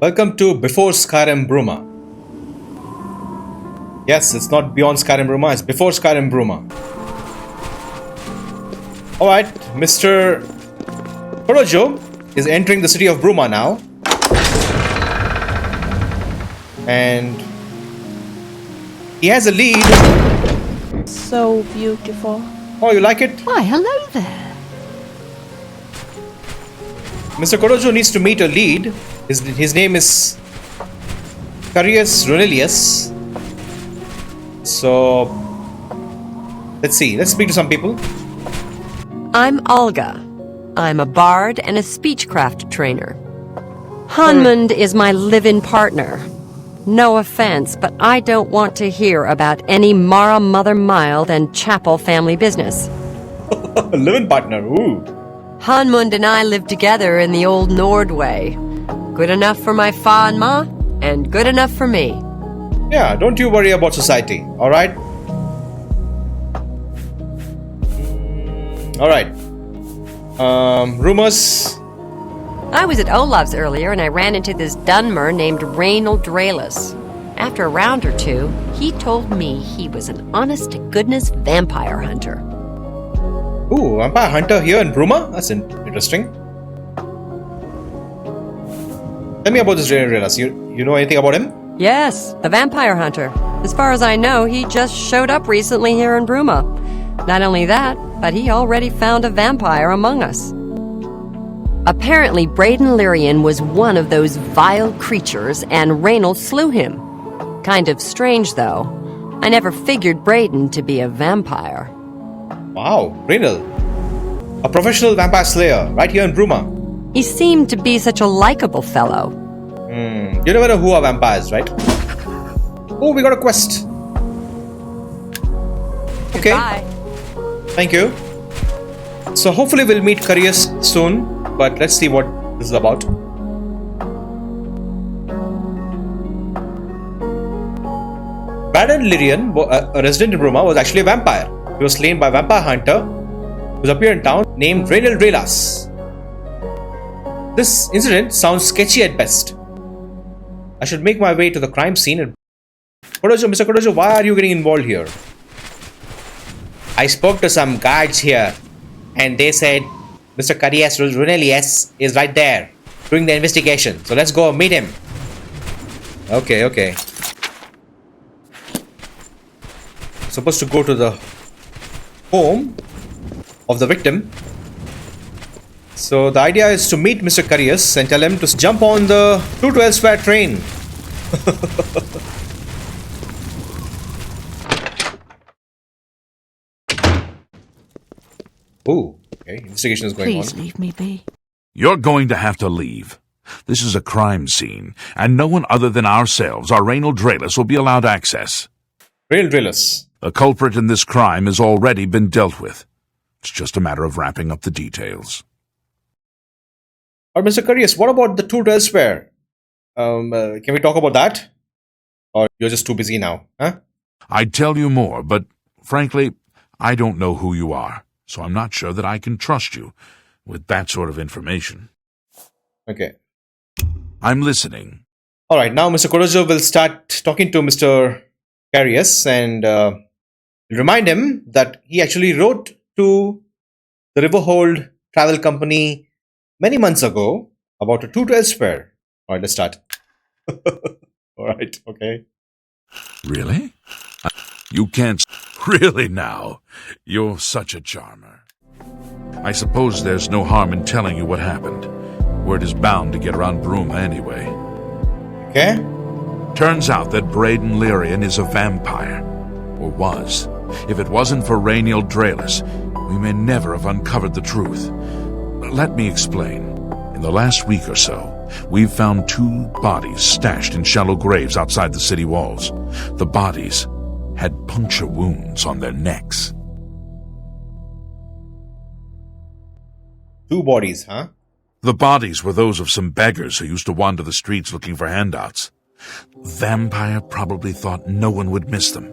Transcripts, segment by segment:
Welcome to Before Skyrim Bruma. Yes, it's not beyond Skyrim Bruma, it's before Skyrim Bruma. Alright, Mr. Qo'dojo is entering the city of Bruma now. And he has a lead. So beautiful. Oh, you like it? Why, hello there. Mr. Qo'dojo needs to meet a lead. His name is Raynil. So, let's see. Let's speak to some people. I'm Olga. I'm a bard and a speechcraft trainer. Hanmund is my live-in partner. No offense, but I don't want to hear about any Mara Mother Mild and Chapel family business. Live-in partner, ooh. Hanmund and I live together in the old Nord way. Good enough for my fa and ma, and good enough for me. Yeah, don't you worry about society, alright? Alright. Rumors? I was at Olav's earlier and I ran into this Dunmer named Raynil. After a round or two, he told me he was an honest-to-goodness vampire hunter. Ooh, vampire hunter here in Bruma? That's interesting. Tell me about this Raynil. You know anything about him? Yes, the vampire hunter. As far as I know, he just showed up recently here in Bruma. Not only that, but he already found a vampire among us. Apparently, Braden Lyrian was one of those vile creatures, and Raynil slew him. Kind of strange, though. I never figured Braden to be a vampire. Wow, Raynil. A professional vampire slayer, right here in Bruma. He seemed to be such a likable fellow. You never know who are vampires, right? Oh, we got a quest. Okay. Goodbye. Thank you. So hopefully we'll meet Carius soon, but let's see what this is about. Braden Lyrian, a resident in Bruma, was actually a vampire. He was slain by a vampire hunter who appeared in town named Raynil. This incident sounds sketchy at best. I should make my way to the crime scene. And Mr. Qo'dojo, why are you getting involved here? I spoke to some guards here, and they said Mr. Raynil is right there doing the investigation. So let's go meet him. Okay. Supposed to go to the home of the victim. So the idea is to meet Mr. Carius and tell him to jump on the 2 to Elsweyr train. Ooh, okay. Investigation is going on. Please leave me be. You're going to have to leave. This is a crime scene, and no one other than ourselves, our Raynil, will be allowed access. Raynil. The culprit in this crime has already been dealt with. It's just a matter of wrapping up the details. Or Mr. Carius, what about the 2 to Elsweyr? Can we talk about that? Or you're just too busy now, huh? I'd tell you more, but frankly, I don't know who you are, so I'm not sure that I can trust you with that sort of information. Okay. I'm listening. Alright, now Mr. Qo'dojo will start talking to Mr. Carius and remind him that he actually wrote to the Riverhold Travel Company many months ago about a 2 to Elsweyr. Alright, let's start. Alright, okay. Really? You can't... Really now? You're such a charmer. I suppose there's no harm in telling you what happened. Word is bound to get around Bruma anyway. Okay. Turns out that Braden Lyrian is a vampire. Or was. If it wasn't for Raynil, we may never have uncovered the truth. Let me explain. In the last week or so, we've found 2 bodies stashed in shallow graves outside the city walls. The bodies had puncture wounds on their necks. 2 bodies, huh? The bodies were those of some beggars who used to wander the streets looking for handouts. Vampire probably thought no one would miss them.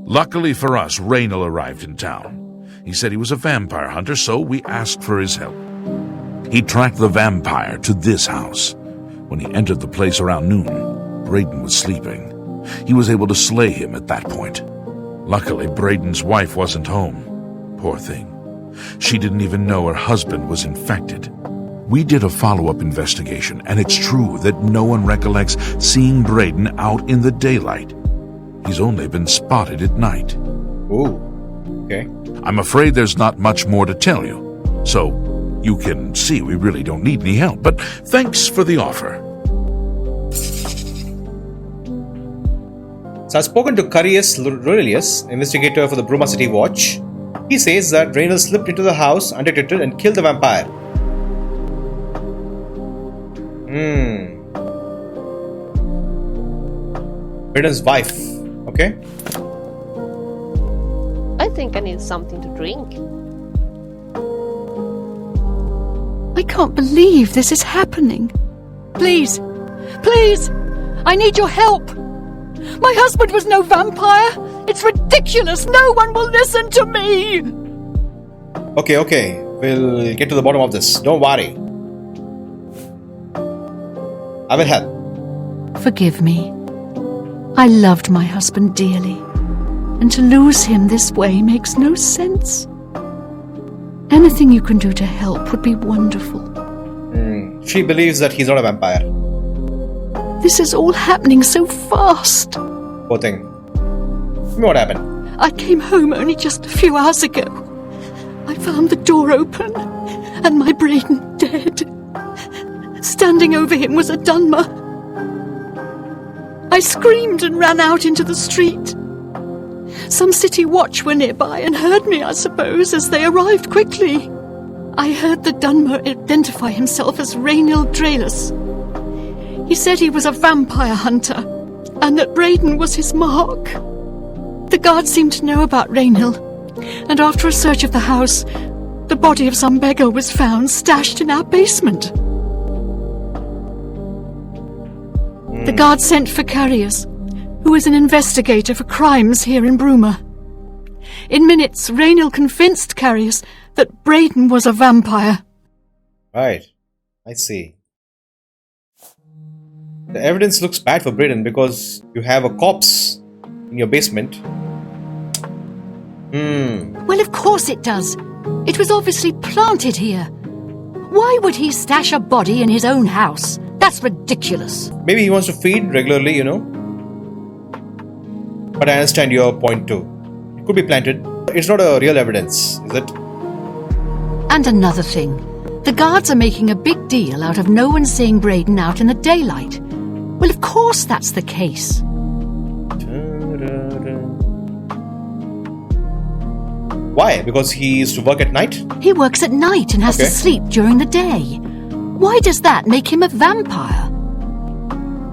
Luckily for us, Raynil arrived in town. He said he was a vampire hunter, so we asked for his help. He tracked the vampire to this house. When he entered the place around noon, Braden was sleeping. He was able to slay him at that point. Luckily, Braden's wife wasn't home. Poor thing. She didn't even know her husband was infected. We did a follow-up investigation, and it's true that no one recollects seeing Braden out in the daylight. He's only been spotted at night. Ooh, okay. I'm afraid there's not much more to tell you. So, you can see we really don't need any help, but thanks for the offer. So I've spoken to Cyrodiil, investigator for the Bruma City Watch. He says that Raynil slipped into the house undetected and killed the vampire. Braden's wife. Okay. I think I need something to drink. I can't believe this is happening. Please, please, I need your help. My husband was no vampire. It's ridiculous. No one will listen to me. Okay. We'll get to the bottom of this. Don't worry. I will help. Forgive me. I loved my husband dearly, and to lose him this way makes no sense. Anything you can do to help would be wonderful. She believes that he's not a vampire. This is all happening so fast. Poor thing. What happened? I came home only just a few hours ago. I found the door open and my Braden dead. Standing over him was a Dunmer. I screamed and ran out into the street. Some city watch were nearby and heard me, I suppose, as they arrived quickly. I heard the Dunmer identify himself as Raynil Draelus. He said he was a vampire hunter, and that Braden was his mark. The guards seemed to know about Raynil, and after a search of the house, the body of some beggar was found stashed in our basement. The guards sent for Carius, who is an investigator for crimes here in Bruma. In minutes, Raynil convinced Carius that Braden was a vampire. Right. I see. The evidence looks bad for Braden because you have a corpse in your basement. Well, of course it does. It was obviously planted here. Why would he stash a body in his own house? That's ridiculous. Maybe he wants to feed regularly, you know. But I understand your point too. It could be planted. It's not a real evidence, is it? And another thing. The guards are making a big deal out of no one seeing Braden out in the daylight. Well, of course that's the case. Why? Because he used to work at night? He works at night and has to sleep during the day. Why does that make him a vampire?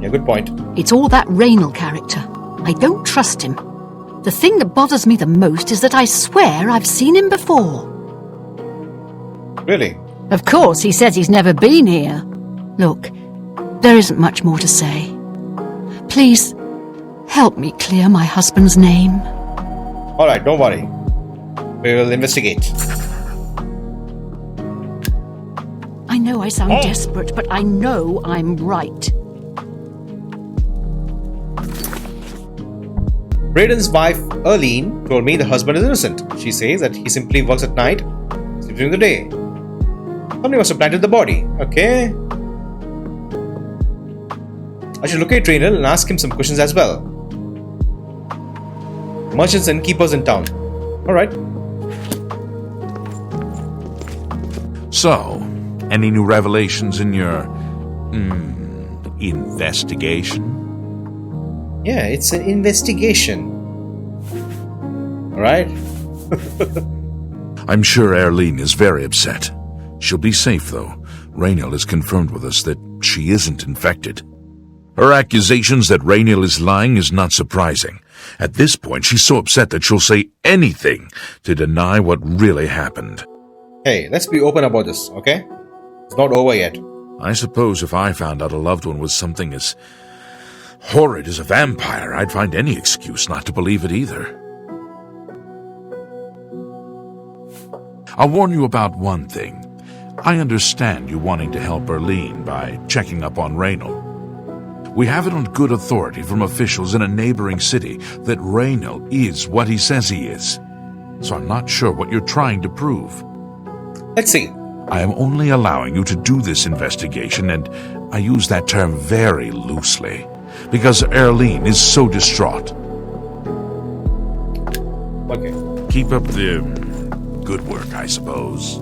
Yeah, good point. It's all that Raynil character. I don't trust him. The thing that bothers me the most is that I swear I've seen him before. Really? Of course, he says he's never been here. Look, there isn't much more to say. Please, help me clear my husband's name. Alright, don't worry. We will investigate. I know I sound desperate, but I know I'm right. Braden's wife, Erline, told me the husband is innocent. She says that he simply works at night, sleeps during the day. Somebody must have planted the body. Okay. I should locate Raynil and ask him some questions as well. Merchants and keepers in town. Alright. So, any new revelations in your investigation? Yeah, it's an investigation. Alright? I'm sure Erline is very upset. She'll be safe, though. Raynil has confirmed with us that she isn't infected. Her accusations that Raynil is lying is not surprising. At this point, she's so upset that she'll say anything to deny what really happened. Hey, let's be open about this, okay? It's not over yet. I suppose if I found out a loved one was something as horrid as a vampire, I'd find any excuse not to believe it either. I'll warn you about one thing. I understand you wanting to help Erline by checking up on Raynil. We have it on good authority from officials in a neighboring city that Raynil is what he says he is. So I'm not sure what you're trying to prove. Let's see. I am only allowing you to do this investigation, and I use that term very loosely, because Erline is so distraught. Okay. Keep up the good work, I suppose.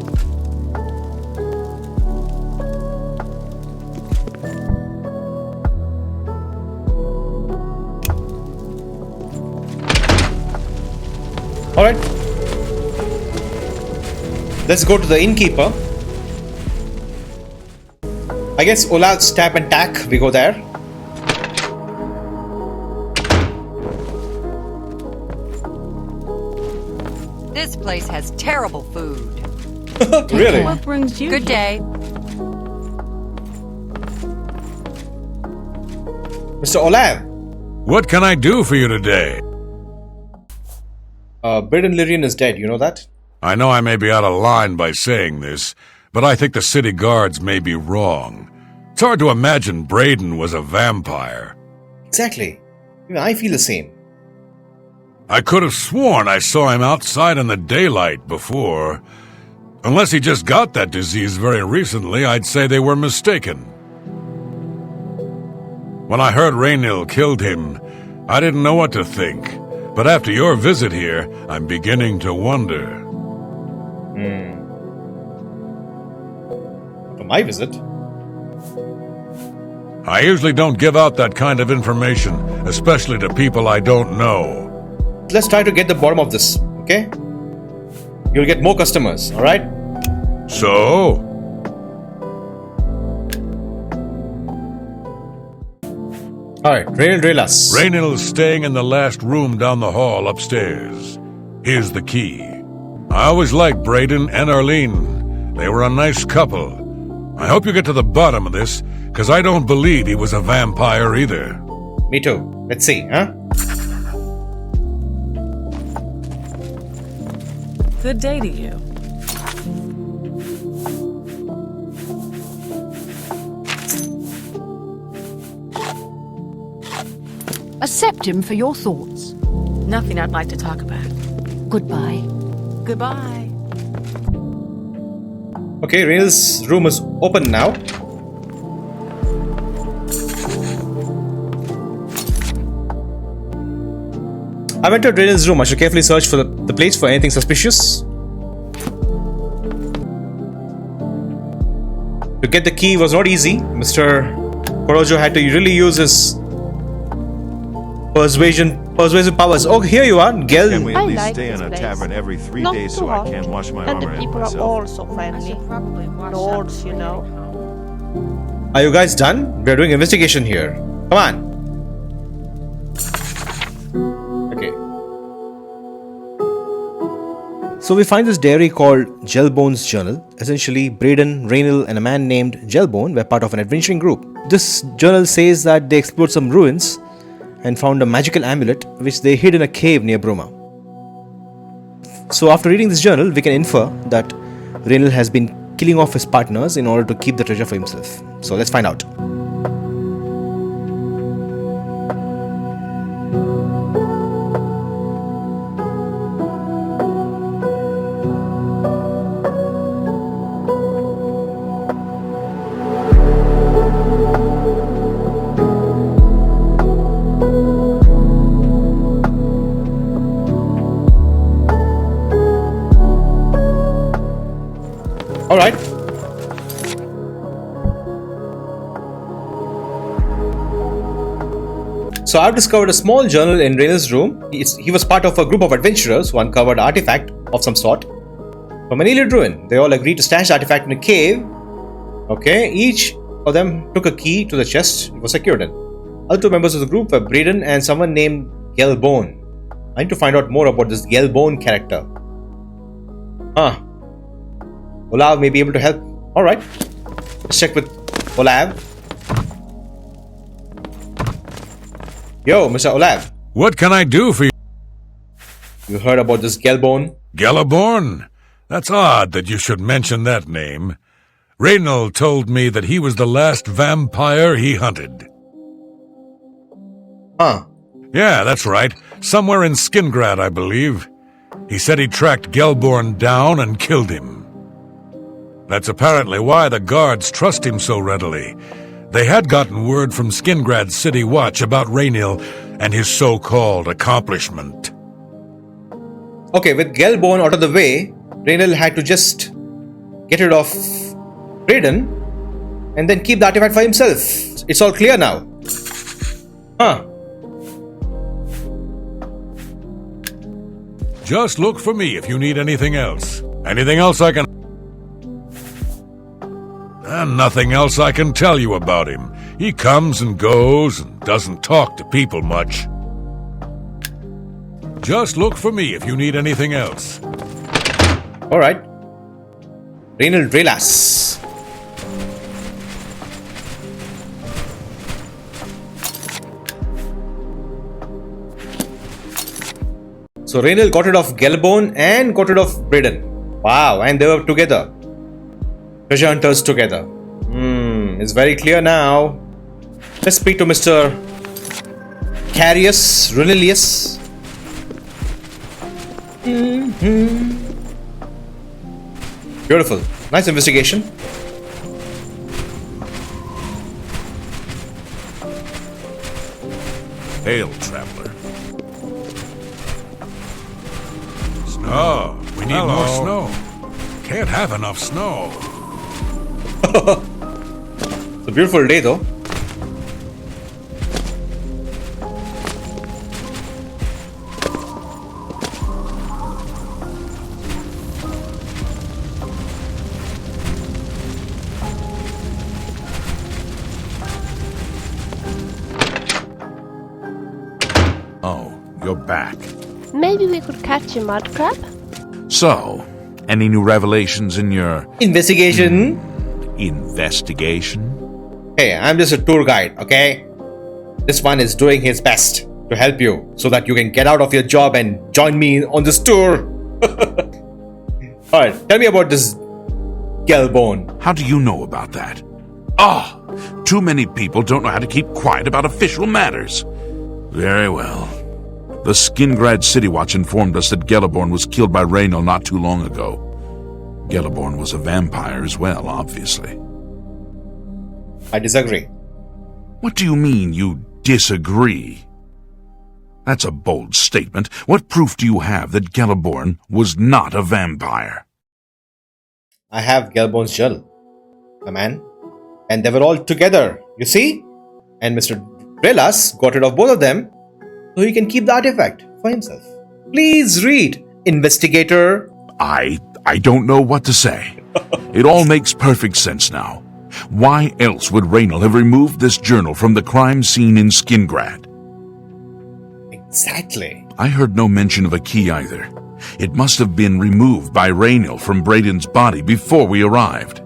Alright. Let's go to the innkeeper. I guess Olav's tap and tack, we go there. This place has terrible food. Really? What brings you? Good day. Mr. Olav. What can I do for you today? Braden Lyrian is dead, you know that? I know I may be out of line by saying this, but I think the city guards may be wrong. It's hard to imagine Braden was a vampire. Exactly. Even I feel the same. I could have sworn I saw him outside in the daylight before. Unless he just got that disease very recently, I'd say they were mistaken. When I heard Raynil killed him, I didn't know what to think. But after your visit here, I'm beginning to wonder. For my visit? I usually don't give out that kind of information, especially to people I don't know. Let's try to get the bottom of this, okay? You'll get more customers, alright? So? Alright, Raynil Drelas. Raynil is staying in the last room down the hall upstairs. Here's the key. I always liked Braden and Erline. They were a nice couple. I hope you get to the bottom of this, because I don't believe he was a vampire either. Me too. Let's see, huh? Good day to you. Accept him for your thoughts. Nothing I'd like to talk about. Goodbye. Goodbye. Okay, Raynil's room is open now. I've entered Raynil's room. I should carefully search for the place for anything suspicious. To get the key was not easy. Mr. Qo'dojo had to really use his persuasive powers. Oh, here you are, Gel. Can we I at least like stay this in a place. tavern every 3 Not days too so I hot. can wash my And the armor in people are myself? all so friendly. Lords, you know. Are you guys done? We're doing investigation here. Come on. Okay. So we find this diary called Gelbone's Journal. Essentially, Braden, Raynil, and a man named Gelbone were part of an adventuring group. This journal says that they explored some ruins and found a magical amulet which they hid in a cave near Bruma. So after reading this journal, we can infer that Raynil has been killing off his partners in order to keep the treasure for himself. So let's find out. Alright. So I've discovered a small journal in Raynil's room. He was part of a group of adventurers who uncovered an artifact of some sort from an alien ruin. They all agreed to stash the artifact in a cave. Okay, each of them took a key to the chest it was secured in. Other two members of the group were Braden and someone named Gelbone. I need to find out more about this Gelbone character. Huh. Olav may be able to help. Alright. Let's check with Olav. Yo, Mr. Olav. What can I do for you? You heard about this Gelbone? Gelborn? That's odd that you should mention that name. Raynil told me that he was the last vampire he hunted. Huh. Yeah, that's right. Somewhere in Skingrad, I believe. He said he tracked Gelborn down and killed him. That's apparently why the guards trust him so readily. They had gotten word from Skingrad's City Watch about Raynil and his so-called accomplishment. Okay, with Gelborn out of the way, Raynil had to just get rid of Braden and then keep the artifact for himself. It's all clear now. Huh. Just look for me if you need anything else. Anything else I can... And nothing else I can tell you about him. He comes and goes and doesn't talk to people much. Just look for me if you need anything else. Alright. Raynil Drelas. So Raynil got rid of Gelborn and got rid of Braden. Wow, and they were together. Treasure hunters together. It's very clear now. Let's speak to Mr. Carius Renilius. Beautiful. Nice investigation. Hail, traveler. Snow. We need more snow. Can't have enough snow. It's a beautiful day though. Oh, you're back. Maybe we could catch a mud crab? So, any new revelations in your Investigation. investigation? Hey, I'm just a tour guide, okay? This one is doing his best to help you so that you can get out of your job and join me on this tour. Alright, tell me about this Gelborn. How do you know about that? Ah, too many people don't know how to keep quiet about official matters. Very well. The Skingrad City Watch informed us that Gelborn was killed by Raynil not too long ago. Gelborn was a vampire as well, obviously. I disagree. What do you mean you disagree? That's a bold statement. What proof do you have that Gelborn was not a vampire? I have Gelborn's journal, my man. And they were all together, you see? And Mr. Drelas got rid of both of them so he can keep the artifact for himself. Please read, investigator. I don't know what to say. It all makes perfect sense now. Why else would Raynil have removed this journal from the crime scene in Skingrad? Exactly. I heard no mention of a key either. It must have been removed by Raynil from Braden's body before we arrived.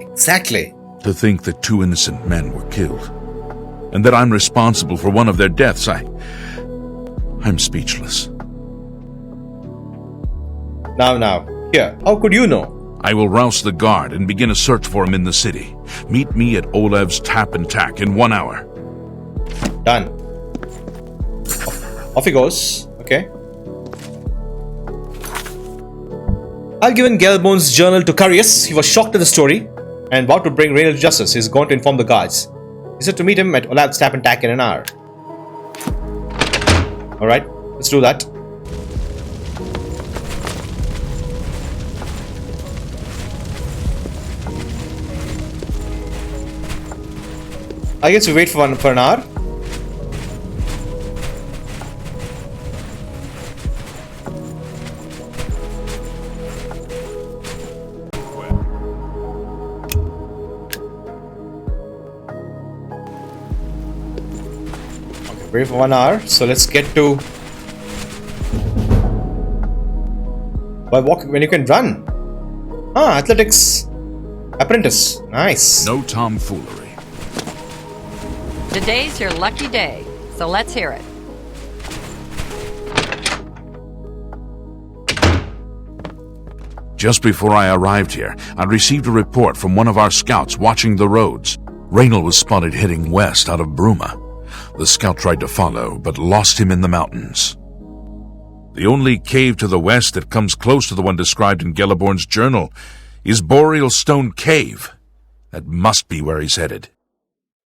Exactly. To think that two innocent men were killed, and that I'm responsible for one of their deaths, I'm speechless. Now, here, how could you know? I will rouse the guard and begin a search for him in the city. Meet me at Olev's Tap and Tack in 1 hour. Done. Off he goes. Okay. I've given Gelborn's journal to Carius. He was shocked at the story and vowed to bring Raynil to justice. He's going to inform the guards. He said to meet him at Olev's Tap and Tack in an hour. Alright, let's do that. I guess we wait for an hour. Okay, wait for 1 hour. So let's get to by walking when you can run. Athletics apprentice. Nice. No tomfoolery. Today's your lucky day, so let's hear it. Just before I arrived here, I received a report from one of our scouts watching the roads. Raynil was spotted heading west out of Bruma. The scout tried to follow, but lost him in the mountains. The only cave to the west that comes close to the one described in Gelliborn's journal is Boreal Stone Cave. That must be where he's headed.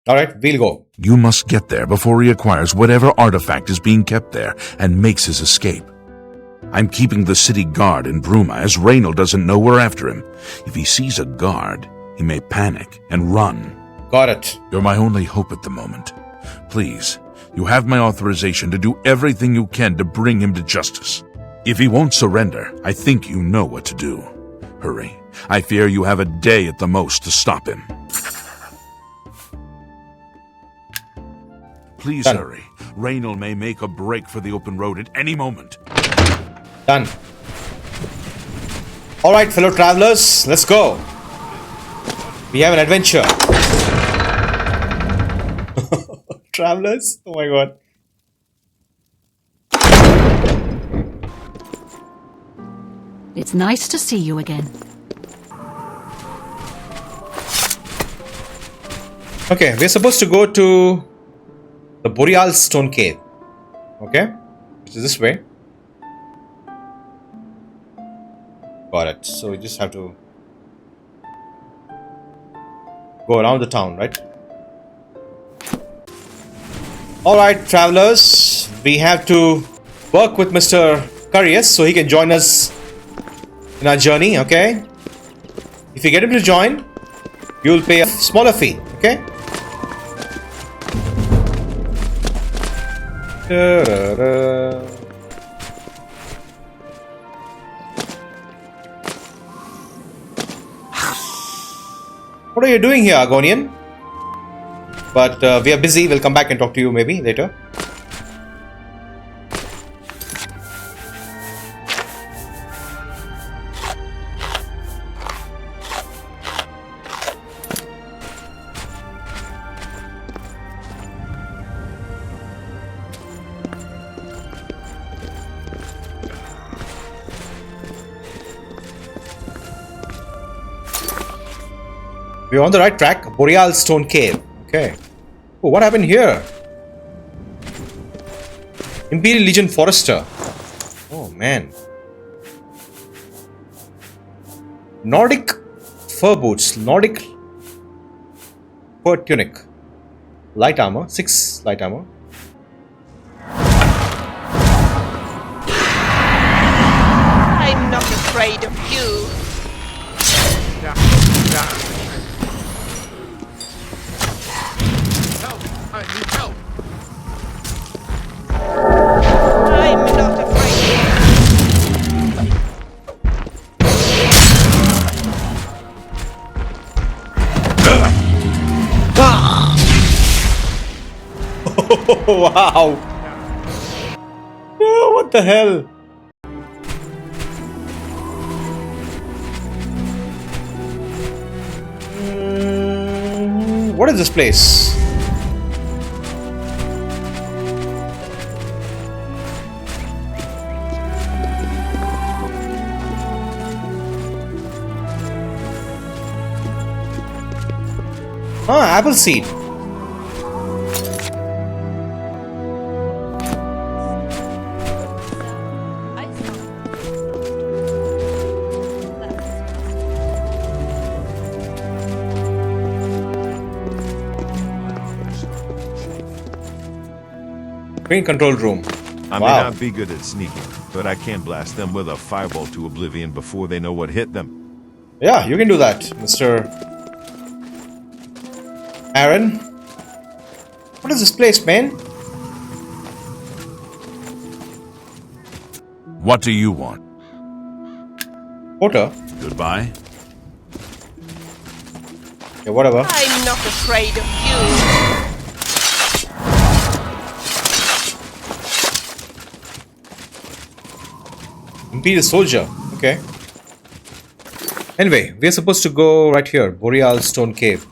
Alright, we'll go. You must get there before he acquires whatever artifact is being kept there and makes his escape. I'm keeping the city guard in Bruma, as Raynil doesn't know we're after him. If he sees a guard, he may panic and run. Got it. You're my only hope at the moment. Please, you have my authorization to do everything you can to bring him to justice. If he won't surrender, I think you know what to do. Hurry. I fear you have a day at the most to stop him. Please Done. hurry. Raynil may make a break for the open road at any moment. Done. Alright, fellow travelers, let's go. We have an adventure. Travelers? Oh my god. It's nice to see you again. Okay, we're supposed to go to the Boreal Stone Cave. Okay? Which is this way. Got it. So we just have to go around the town, right? Alright, travelers. We have to work with Mr. Curious so he can join us in our journey, okay? If you get him to join, you will pay a smaller fee, okay? Da-da-da. What are you doing here, Argonian? But we are busy. We'll come back and talk to you maybe later. We're on the right track. Boreal Stone Cave. Okay. Oh, what happened here? Imperial Legion Forester. Oh, man. Nordic fur boots. Nordic fur tunic. Light armor. 6 light armor. I'm not afraid of you. I'm not afraid. Oh, wow. Oh, what the hell? What is this place? Ah, apple seed. Green control room. I may not be good at sneaking, but I can blast them with a fireball to oblivion before they know what hit them. Yeah, you can do that, Mr. Aaron. What is this place, man? What do you want? Porter. Goodbye. Yeah, whatever. I'm not afraid of you. Imperial soldier. Okay. Anyway, we are supposed to go right here. Boreal Stone Cave.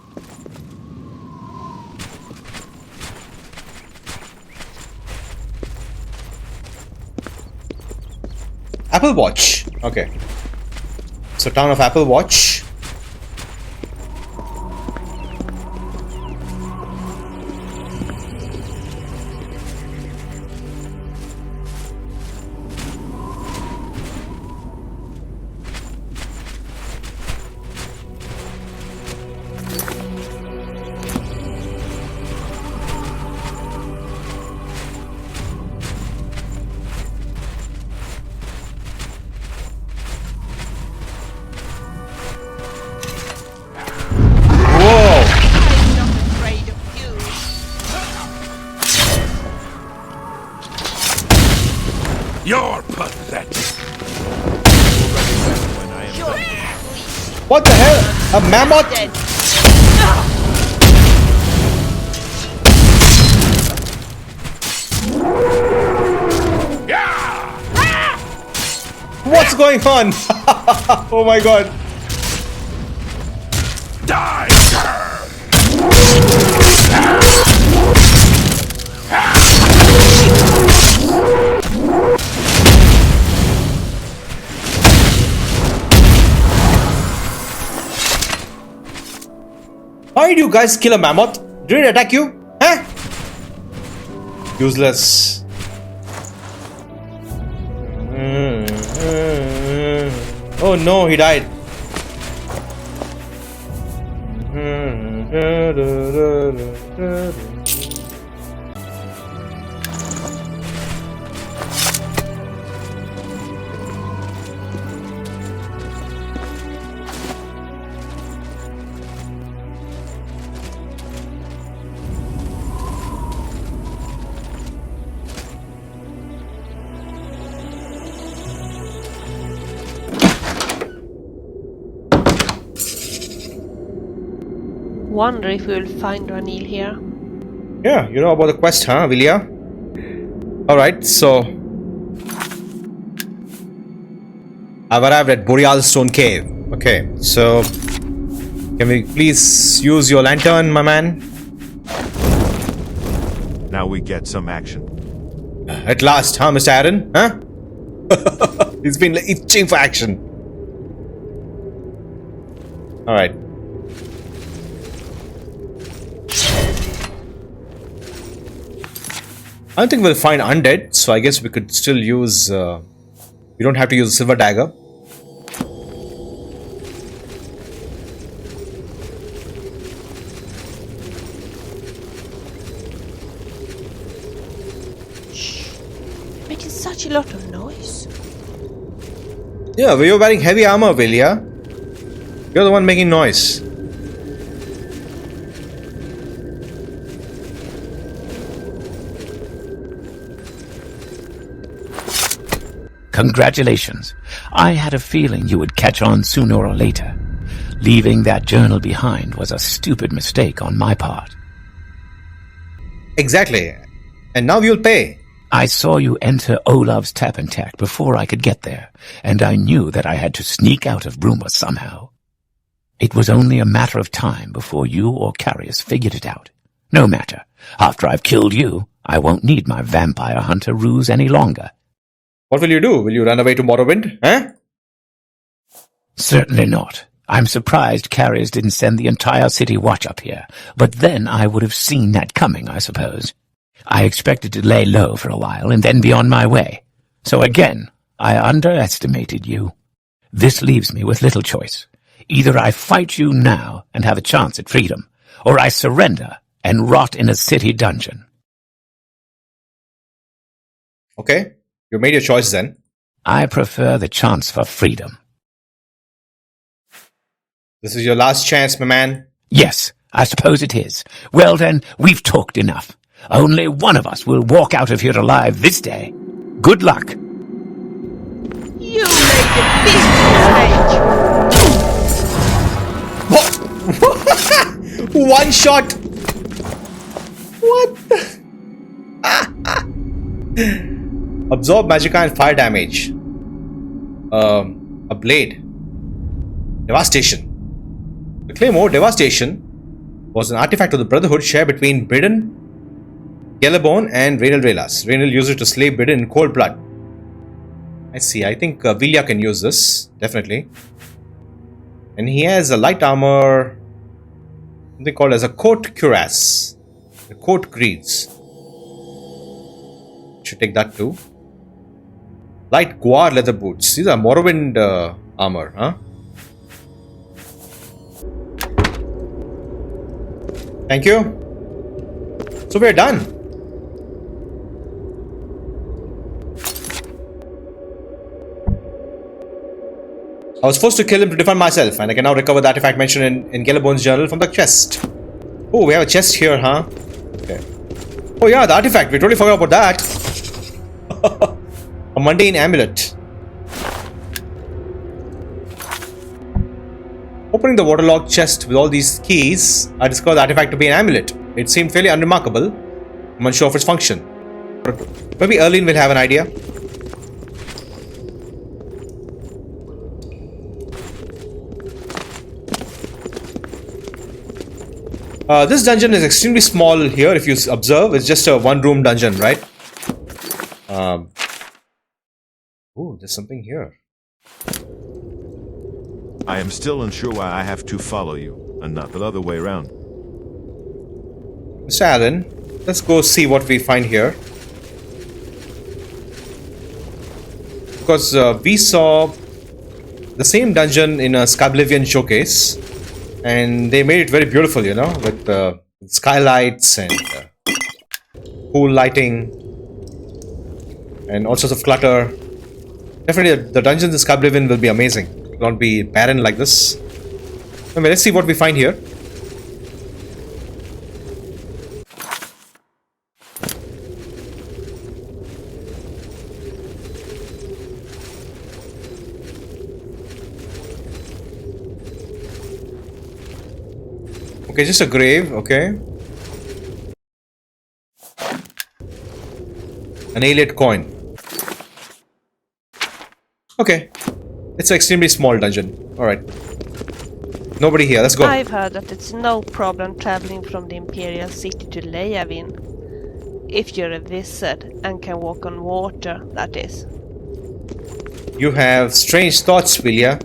Apple Watch. Okay. So town of Apple Watch. I'm not afraid of you. You're pathetic. You're What the hell? A mammoth? dead. What's going on? Oh my god. Die! Why did you guys kill a mammoth? Did it attack you? Huh? Useless. Oh no, he died. Wonder if we'll find Raynil here. Yeah, you know about the quest, huh, Vilya? Alright, so I've arrived at Boreal Stone Cave. Okay, so can we please use your lantern, my man? Now we get some action. At last, huh, Mr. Aaron? Huh? He's been itching for action. Alright. I don't think we'll find undead, so I guess we could still use... we don't have to use a silver dagger. Making such a lot of noise. Yeah, you're wearing heavy armor, Vilya. You're the one making noise. Congratulations. I had a feeling you would catch on sooner or later. Leaving that journal behind was a stupid mistake on my part. Exactly. And now you'll pay. I saw you enter Olav's Tappentak before I could get there, and I knew that I had to sneak out of Bruma somehow. It was only a matter of time before you or Carius figured it out. No matter. After I've killed you, I won't need my vampire hunter ruse any longer. What will you do? Will you run away to Morrowind? Huh? Certainly not. I'm surprised Carius didn't send the entire city watch up here, but then I would have seen that coming, I suppose. I expected to lay low for a while and then be on my way. So again, I underestimated you. This leaves me with little choice. Either I fight you now and have a chance at freedom, or I surrender and rot in a city dungeon. Okay. You made your choice then. I prefer the chance for freedom. This is your last chance, my man. Yes, I suppose it is. Well then, we've talked enough. Only one of us will walk out of here alive this day. Good luck. You made a big mistake. One shot. What the? Absorb magicka and fire damage. A blade. Devastation. The claymore Devastation was an artifact of the Brotherhood shared between Bridden, Gelebone and Raynil Relas. Raynil used it to slay Bridden in cold blood. I see. I think Vilya can use this. Definitely. And he has a light armor. They call it as a coat cuirass. The coat greaves. Should take that too. Light guard leather boots. These are Morrowind armor, huh? Thank you. So we're done. I was forced to kill him to defend myself, and I can now recover the artifact mentioned in Gellerbone's journal from the chest. Oh, we have a chest here, huh? Okay. Oh yeah, the artifact. We totally forgot about that. A mundane amulet. Opening the waterlogged chest with all these keys, I discovered the artifact to be an amulet. It seemed fairly unremarkable. I'm unsure of its function. Maybe Erline will have an idea. This dungeon is extremely small here, if you observe. It's just a one-room dungeon, right? Oh, there's something here. I am still unsure why I have to follow you, and not the other way around. Mr. Allen, let's go see what we find here. Because we saw the same dungeon in a Scablivian showcase. And they made it very beautiful, you know, with skylights and cool lighting and all sorts of clutter. Definitely, the dungeons in Scablivian will be amazing. It won't be barren like this. Anyway, let's see what we find here. Okay, just a grave, okay. An alien coin. Okay. It's an extremely small dungeon. Alright. Nobody here, let's go. I've heard that it's no problem traveling from the Imperial City to Leyavin. If you're a wizard and can walk on water, that is. You have strange thoughts, Vilya.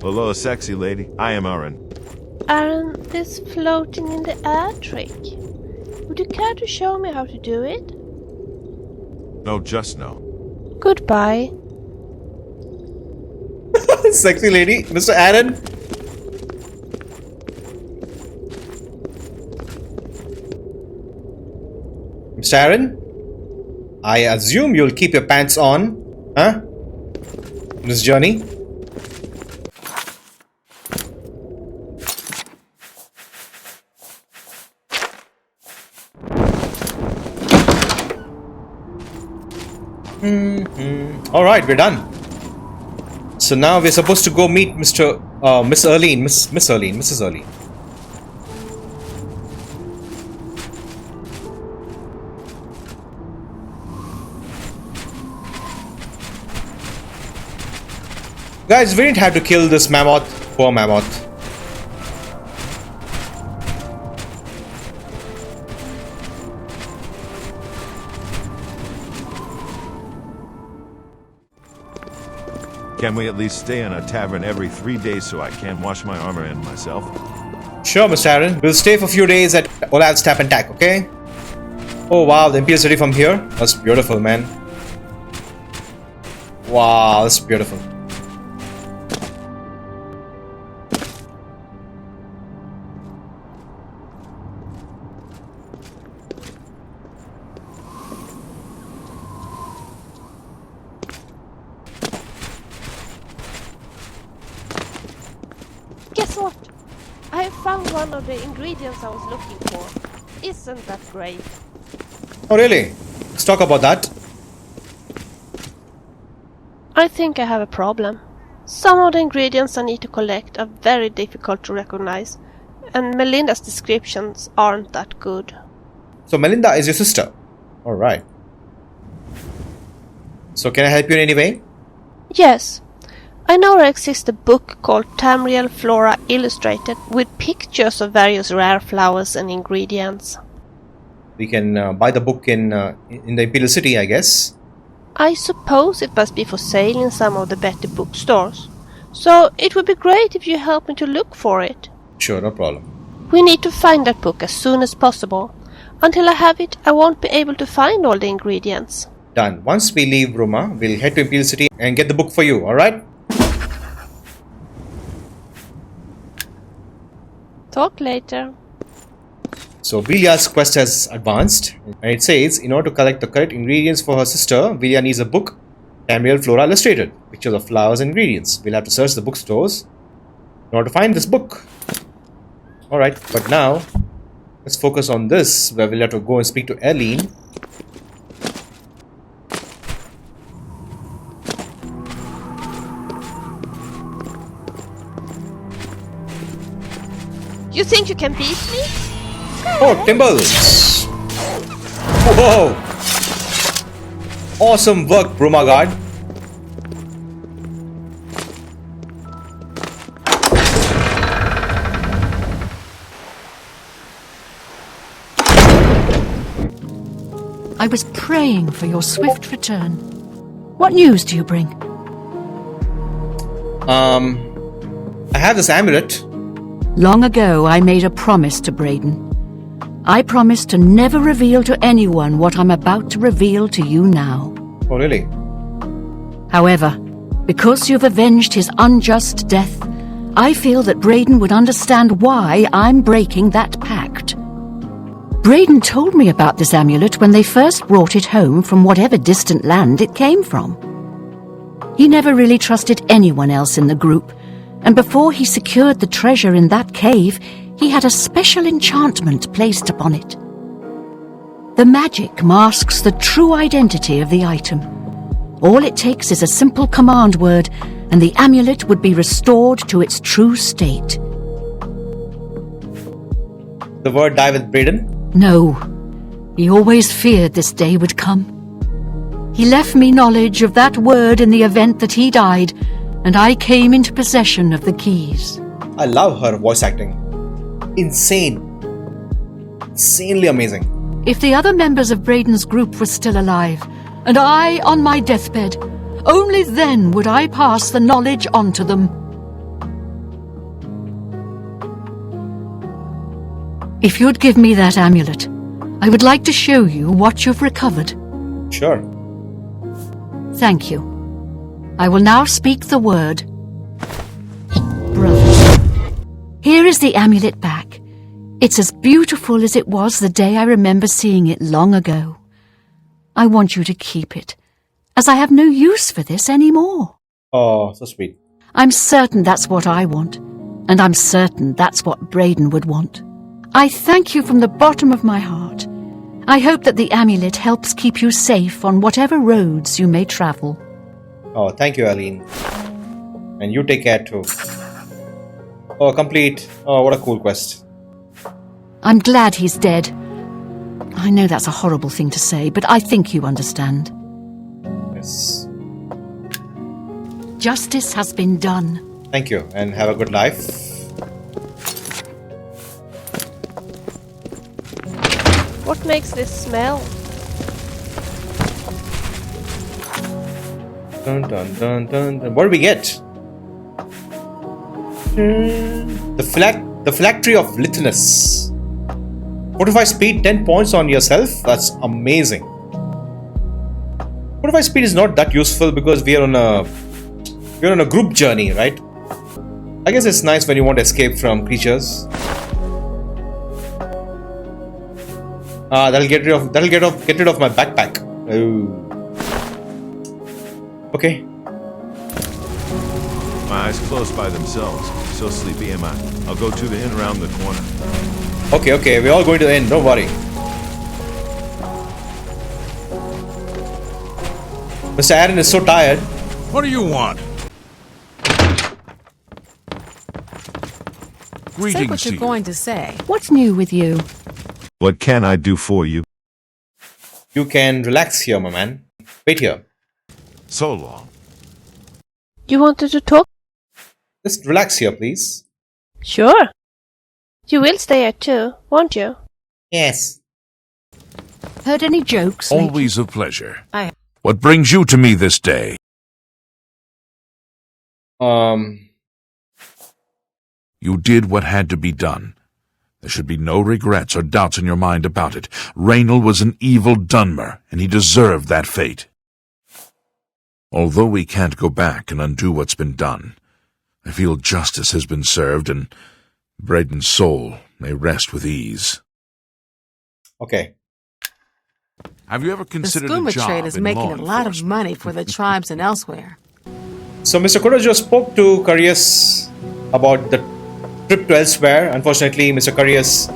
Hello, sexy lady. I am Aaron. Aaron, this floating in the air trick. Would you care to show me how to do it? No, just no. Goodbye. Sexy lady, Mr. Aaron. Mr. Aaron, I assume you'll keep your pants on, huh? On this journey. Alright, we're done. So now we're supposed to go meet Miss Erline, Miss Erline, Mrs. Erline. Guys, we didn't have to kill this mammoth. Poor mammoth. Can we at least stay in a tavern every 3 days so I can wash my armor and myself? Sure, Mr. Aaron. We'll stay for a few days at Olav's Tap and Tack, okay? Oh wow, the Imperial City from here? That's beautiful, man. Wow, that's beautiful. Guess what? I found one of the ingredients I was looking for. Isn't that great? Oh really? Let's talk about that. I think I have a problem. Some of the ingredients I need to collect are very difficult to recognize, and Melinda's descriptions aren't that good. So Melinda is your sister? Alright. So can I help you in any way? Yes. I know there exists a book called Tamriel Flora Illustrated with pictures of various rare flowers and ingredients. We can buy the book in the Imperial City, I guess. I suppose it must be for sale in some of the better bookstores. So it would be great if you help me to look for it. Sure, no problem. We need to find that book as soon as possible. Until I have it, I won't be able to find all the ingredients. Done. Once we leave Bruma, we'll head to Imperial City and get the book for you, alright? Talk later. So Vilya's quest has advanced, and it says in order to collect the correct ingredients for her sister, Vilya needs a book, Tamriel Flora Illustrated, pictures of flowers and ingredients. We'll have to search the bookstores in order to find this book. Alright, but now let's focus on this, where we'll have to go and speak to Erline. You think you can beat me? Oh, Timbles! Whoa! Awesome work, Bruma Guard. I was praying for your swift return. What news do you bring? I have this amulet. Long ago, I made a promise to Braden. I promised to never reveal to anyone what I'm about to reveal to you now. Oh, really? However, because you've avenged his unjust death, I feel that Braden would understand why I'm breaking that pact. Braden told me about this amulet when they first brought it home from whatever distant land it came from. He never really trusted anyone else in the group, and before he secured the treasure in that cave, he had a special enchantment placed upon it. The magic masks the true identity of the item. All it takes is a simple command word, and the amulet would be restored to its true state. The word die with Braden? No, he always feared this day would come. He left me knowledge of that word in the event that he died, and I came into possession of the keys. I love her voice acting. Insane. Insanely amazing. If the other members of Braden's group were still alive, and I on my deathbed, only then would I pass the knowledge on to them. If you'd give me that amulet, I would like to show you what you've recovered. Sure. Thank you. I will now speak the word. Brother. Here is the amulet back. It's as beautiful as it was the day I remember seeing it long ago. I want you to keep it, as I have no use for this anymore. Oh, so sweet. I'm certain that's what I want, and I'm certain that's what Braden would want. I thank you from the bottom of my heart. I hope that the amulet helps keep you safe on whatever roads you may travel. Oh, thank you, Erline. And you take care too. Oh, complete. Oh, what a cool quest. I'm glad he's dead. I know that's a horrible thing to say, but I think you understand. Yes. Justice has been done. Thank you, and have a good life. What makes this smell? Dun, dun, dun, dun, dun. What do we get? The Phylactery of Lithness. 45 speed, 10 points on yourself. That's amazing. 45 speed is not that useful because we're on a group journey, right? I guess it's nice when you want to escape from creatures. That'll get rid of my backpack. Oh. Okay. My eyes closed by themselves. So sleepy am I. I'll go to the inn around the corner. Okay, we're all going to the inn, don't worry. Mr. Aaron is so tired. What do you want? Say Greetings what to you're you. going to say. What's new with you? What can I do for you? You can relax here, my man. Wait here. So long. You wanted to talk? Just relax here, please. Sure. You will stay here too, won't you? Yes. Heard any jokes lately? Always a pleasure. I- What brings you to me this day? You did what had to be done. There should be no regrets or doubts in your mind about it. Raynil was an evil Dunmer, and he deserved that fate. Although we can't go back and undo what's been done, I feel justice has been served, and Braden's soul may rest with ease. Okay. Have you ever The considered a skooma job trade is in making law a lot of enforcement? money for the tribes in Elsweyr. So Mr. Qo'dojo spoke to Carius about the trip to Elsweyr. Unfortunately, Mr. Carius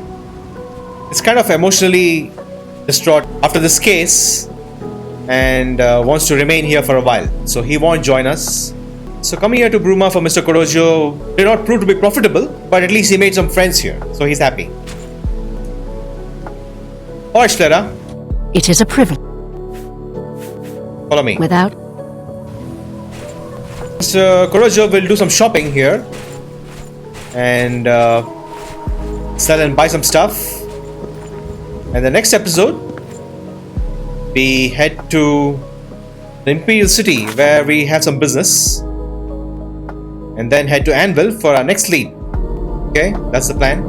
is kind of emotionally distraught after this case and wants to remain here for a while. So he won't join us. So coming here to Bruma for Mr. Qo'dojo did not prove to be profitable, but at least he made some friends here. So he's happy. Alright, Shlera, It is a privilege. follow me. Without Mr. Qo'dojo will do some shopping here and sell and buy some stuff. And the next episode, we head to the Imperial City where we have some business, and then head to Anvil for our next lead. Okay, that's the plan.